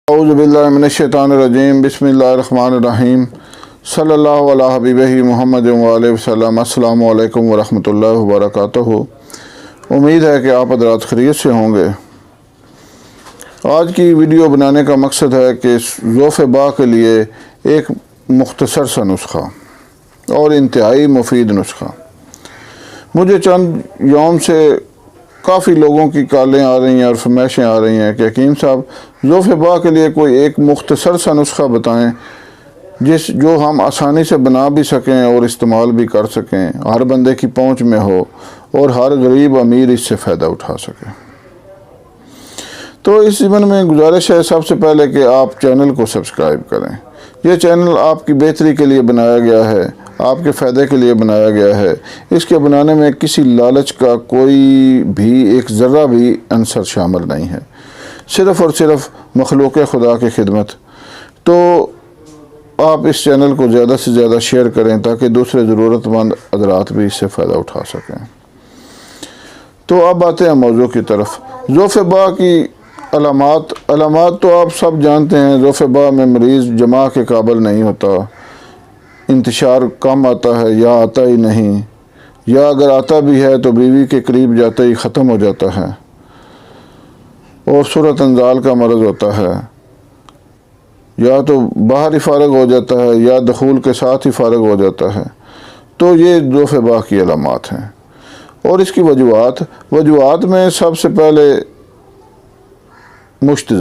اعوذ باللہ من الشیطان الرجیم بسم اللہ الرحمن الرحیم صلی اللہ علیہ حبیبہ محمد وآلہ وسلم۔ السلام علیکم ورحمۃ اللہ وبرکاتہ۔ امید ہے کہ آپ حضرات خیریت سے ہوں گے۔ آج کی ویڈیو بنانے کا مقصد ہے کہ ذوف با کے لیے ایک مختصر سا نسخہ اور انتہائی مفید نسخہ۔ مجھے چند یوم سے کافی لوگوں کی کالیں آ رہی ہیں اور فرمائشیں آ رہی ہیں کہ حکیم صاحب ذوف با کے لیے کوئی ایک مختصر سا نسخہ بتائیں جو ہم آسانی سے بنا بھی سکیں اور استعمال بھی کر سکیں، ہر بندے کی پہنچ میں ہو اور ہر غریب امیر اس سے فائدہ اٹھا سکے۔ تو اس ضمن میں گزارش ہے سب سے پہلے کہ آپ چینل کو سبسکرائب کریں۔ یہ چینل آپ کی بہتری کے لیے بنایا گیا ہے، آپ کے فائدے کے لیے بنایا گیا ہے۔ اس کے بنانے میں کسی لالچ کا کوئی بھی ایک ذرہ بھی عنصر شامل نہیں ہے، صرف اور صرف مخلوق خدا کی خدمت۔ تو آپ اس چینل کو زیادہ سے زیادہ شیئر کریں تاکہ دوسرے ضرورت مند حضرات بھی اس سے فائدہ اٹھا سکیں۔ تو اب آتے ہیں موضوع کی طرف۔ ذوف با کی علامات تو آپ سب جانتے ہیں۔ ذوف با میں مریض جمع کے قابل نہیں ہوتا، انتشار کم آتا ہے یا آتا ہی نہیں، یا اگر آتا بھی ہے تو بیوی کے قریب جاتے ہی ختم ہو جاتا ہے، اور صورت انزال کا مرض ہوتا ہے، یا تو باہر ہی فارغ ہو جاتا ہے یا دخول کے ساتھ ہی فارغ ہو جاتا ہے۔ تو یہ ذوف با کی علامات ہیں اور اس کی وجوہات میں سب سے پہلے مشت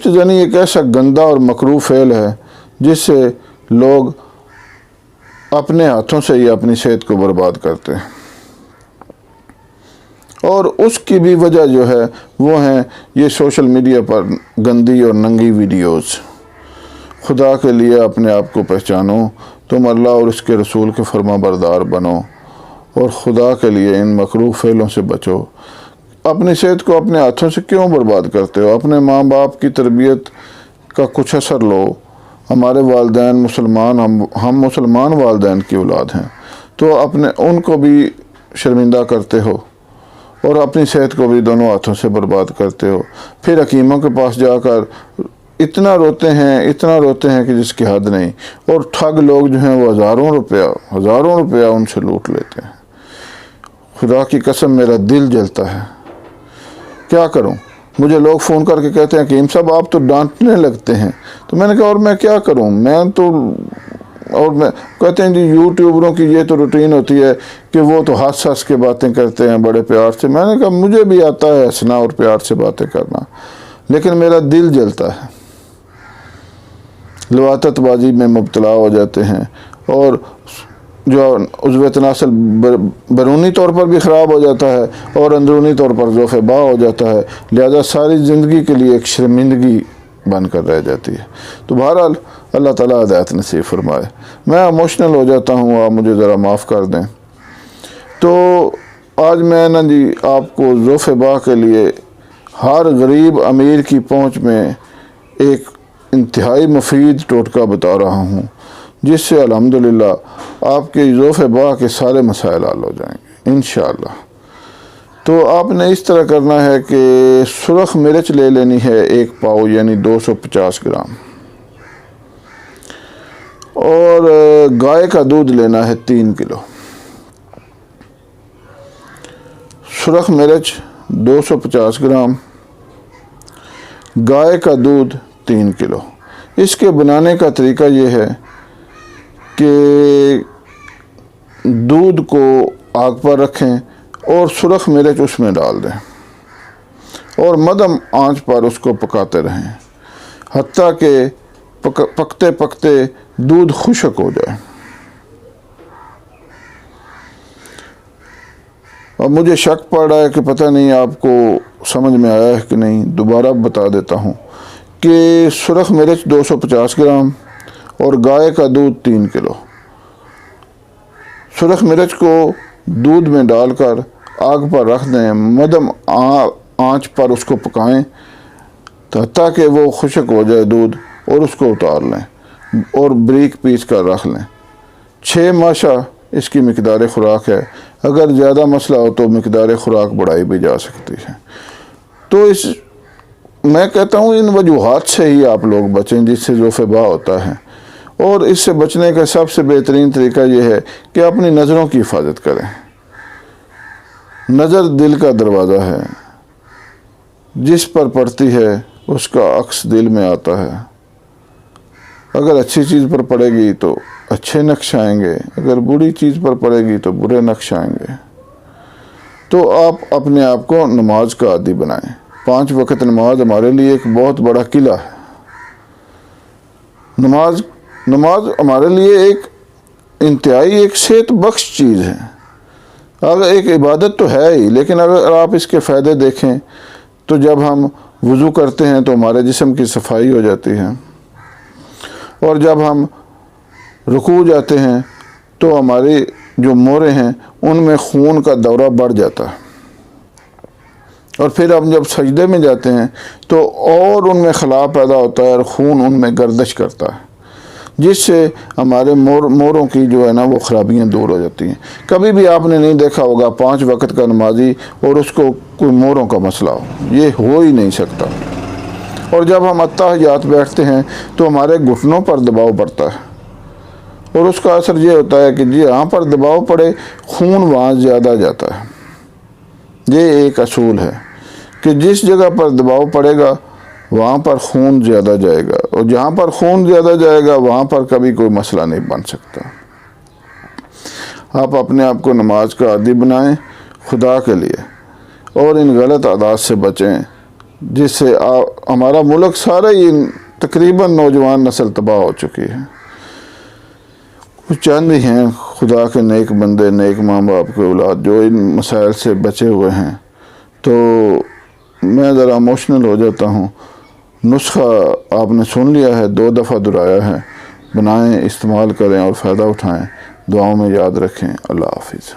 زنی ایک ایسا گندا اور مکروہ فعل ہے جس سے لوگ اپنے ہاتھوں سے ہی اپنی صحت کو برباد کرتے ہیں، اور اس کی بھی وجہ جو ہے وہ ہیں یہ سوشل میڈیا پر گندی اور ننگی ویڈیوز۔ خدا کے لیے اپنے آپ کو پہچانو، تم اللہ اور اس کے رسول کے فرما بردار بنو، اور خدا کے لیے ان مکروہ فعلوں سے بچو۔ اپنی صحت کو اپنے ہاتھوں سے کیوں برباد کرتے ہو؟ اپنے ماں باپ کی تربیت کا کچھ اثر لو۔ ہمارے والدین مسلمان، ہم مسلمان والدین کی اولاد ہیں، تو ان کو بھی شرمندہ کرتے ہو اور اپنی صحت کو بھی دونوں ہاتھوں سے برباد کرتے ہو۔ پھر حکیموں کے پاس جا کر اتنا روتے ہیں کہ جس کی حد نہیں، اور ٹھگ لوگ جو ہیں وہ ہزاروں روپیہ ان سے لوٹ لیتے ہیں۔ خدا کی قسم میرا دل جلتا ہے، کیا کروں؟ مجھے لوگ فون کر کے کہتے ہیں کہ حکیم صاحب آپ تو ڈانٹنے لگتے ہیں۔ تو میں نے کہا اور میں کیا کروں، کہتے ہیں جی یوٹیوبروں کی یہ تو روٹین ہوتی ہے کہ وہ تو ہنس کے باتیں کرتے ہیں بڑے پیار سے۔ میں نے کہا مجھے بھی آتا ہے ہنسنا اور پیار سے باتیں کرنا، لیکن میرا دل جلتا ہے۔ لواطت بازی میں مبتلا ہو جاتے ہیں، اور جو عضو تناسل بیرونی طور پر بھی خراب ہو جاتا ہے اور اندرونی طور پر ذوف با ہو جاتا ہے، لہذا ساری زندگی کے لیے ایک شرمندگی بن کر رہ جاتی ہے۔ تو بہرحال اللہ تعالیٰ ہدایت نصیب فرمائے۔ میں ایموشنل ہو جاتا ہوں، آپ مجھے ذرا معاف کر دیں۔ تو آج میں آپ کو ذوف با کے لیے ہر غریب امیر کی پہنچ میں ایک انتہائی مفید ٹوٹکا بتا رہا ہوں، جس سے الحمدللہ آپ کے ذوف با کے سارے مسائل حل ہو جائیں گے انشاءاللہ۔ تو آپ نے اس طرح کرنا ہے کہ سرخ مرچ لے لینی ہے 1 پاؤ یعنی 250 گرام، اور گائے کا دودھ لینا ہے 3 کلو۔ سرخ مرچ 250 گرام، گائے کا دودھ 3 کلو۔ اس کے بنانے کا طریقہ یہ ہے کہ دودھ کو آگ پر رکھیں اور سرخ مرچ اس میں ڈال دیں اور مدھم آنچ پر اس کو پکاتے رہیں حتیٰ کہ پکتے پکتے دودھ خشک ہو جائے۔ اب مجھے شک پڑ رہا ہے کہ پتہ نہیں آپ کو سمجھ میں آیا ہے کہ نہیں، دوبارہ بتا دیتا ہوں کہ سرخ مرچ 250 گرام اور گائے کا دودھ 3 کلو۔ سرخ مرچ کو دودھ میں ڈال کر آگ پر رکھ دیں، مدھم آنچ پر اس کو پکائیں حتیٰ کہ وہ خشک ہو جائے دودھ، اور اس کو اتار لیں اور بریک پیس کر رکھ لیں۔ 6 ماشا اس کی مقدار خوراک ہے، اگر زیادہ مسئلہ ہو تو مقدار خوراک بڑھائی بھی جا سکتی ہے۔ تو اس میں کہتا ہوں ان وجوہات سے ہی آپ لوگ بچیں جس سے ذوف با ہوتا ہے، اور اس سے بچنے کا سب سے بہترین طریقہ یہ ہے کہ اپنی نظروں کی حفاظت کریں۔ نظر دل کا دروازہ ہے، جس پر پڑتی ہے اس کا عکس دل میں آتا ہے۔ اگر اچھی چیز پر پڑے گی تو اچھے نقش آئیں گے، اگر بری چیز پر پڑے گی تو برے نقش آئیں گے۔ تو آپ اپنے آپ کو نماز کا عادی بنائیں۔ 5 وقت نماز ہمارے لیے ایک بہت بڑا قلعہ ہے۔ نماز ہمارے لیے ایک انتہائی ایک صحت بخش چیز ہے۔ اگر ایک عبادت تو ہے ہی، لیکن اگر آپ اس کے فائدے دیکھیں تو جب ہم وضو کرتے ہیں تو ہمارے جسم کی صفائی ہو جاتی ہے، اور جب ہم رکوع جاتے ہیں تو ہماری جو موڑیں ہیں ان میں خون کا دورہ بڑھ جاتا ہے، اور پھر ہم جب سجدے میں جاتے ہیں تو اور ان میں خلا پیدا ہوتا ہے اور خون ان میں گردش کرتا ہے، جس سے ہمارے موڑوں کی جو ہے نا وہ خرابیاں دور ہو جاتی ہیں۔ کبھی بھی آپ نے نہیں دیکھا ہوگا 5 وقت کا نمازی اور اس کو کوئی موڑوں کا مسئلہ ہو، یہ ہو ہی نہیں سکتا۔ اور جب ہم اتحیات بیٹھتے ہیں تو ہمارے گھٹنوں پر دباؤ پڑتا ہے، اور اس کا اثر یہ ہوتا ہے کہ جہاں پر دباؤ پڑے خون وہاں زیادہ جاتا ہے۔ یہ ایک اصول ہے کہ جس جگہ پر دباؤ پڑے گا وہاں پر خون زیادہ جائے گا، اور جہاں پر خون زیادہ جائے گا وہاں پر کبھی کوئی مسئلہ نہیں بن سکتا۔ آپ اپنے آپ کو نماز کا عادی بنائیں خدا کے لیے، اور ان غلط عادات سے بچیں جس سے ہمارا ملک سارا ہی تقریباً نوجوان نسل تباہ ہو چکی ہے۔ کچھ چند ہی ہیں خدا کے نیک بندے، نیک ماں باپ کے اولاد جو ان مسائل سے بچے ہوئے ہیں، تو میں ذرا ایموشنل ہو جاتا ہوں۔ نسخہ آپ نے سن لیا ہے، 2 دفعہ دہرایا ہے، بنائیں، استعمال کریں اور فائدہ اٹھائیں۔ دعاؤں میں یاد رکھیں۔ اللہ حافظ۔